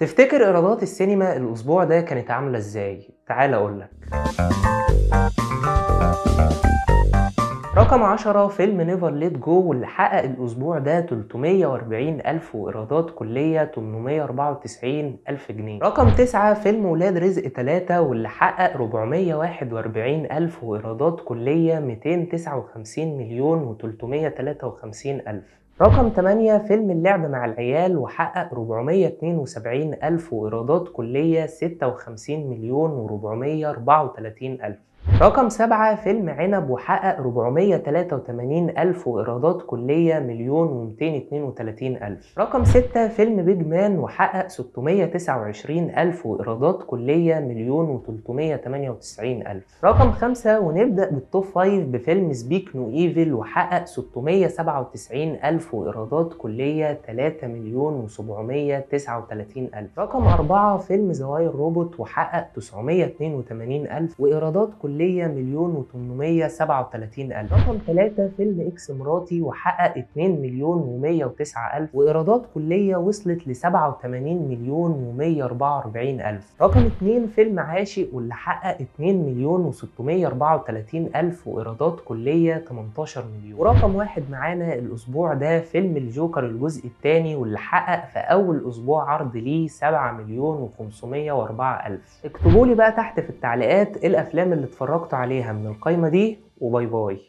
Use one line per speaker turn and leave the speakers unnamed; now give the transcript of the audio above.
تفتكر إيرادات السينما الأسبوع ده كانت عاملة إزاي؟ تعال أقولك. رقم 10 فيلم نيفر ليت جو واللي حقق الأسبوع ده 340 ألف وإيرادات كلية 894 ألف جنيه. رقم 9 فيلم ولاد رزق 3 واللي حقق 441 ألف وإيرادات كلية 259 مليون و353 ألف. رقم 8 فيلم اللعب مع العيال وحقق 472 ألف وإيرادات كلية 56 مليون و434 ألف. رقم 7 فيلم عنب وحقق 483 ألف وإيرادات كلية مليون و232 ألف. رقم 6 فيلم بيج مان وحقق 629 ألف وإيرادات كلية مليون و398 ألف. رقم 5 ونبدأ بالتوب 5 بفيلم سبيك نو ايفل وحقق 697 ألف وإيرادات كلية 3 مليون و739 ألف. رقم 4 فيلم زواير روبوت وحقق 982 ألف وإيرادات كلية مليون و837 ألف. رقم 3 فيلم إكس مراتي وحقق 2 مليون و109 ألف وإيرادات كلية وصلت ل 87 مليون و144 ألف. رقم 2 فيلم عاشق واللي حقق 2 مليون و634 ألف وإيرادات كلية 18 مليون. ورقم 1 معانا الأسبوع ده فيلم الجوكر الجزء الثاني واللي حقق في أول أسبوع عرض ليه 7 مليون و504 ألف. اكتبوا لي بقى تحت في التعليقات إيه الأفلام اللي اتفرجتوا عليها من القايمة دي، وباي باي.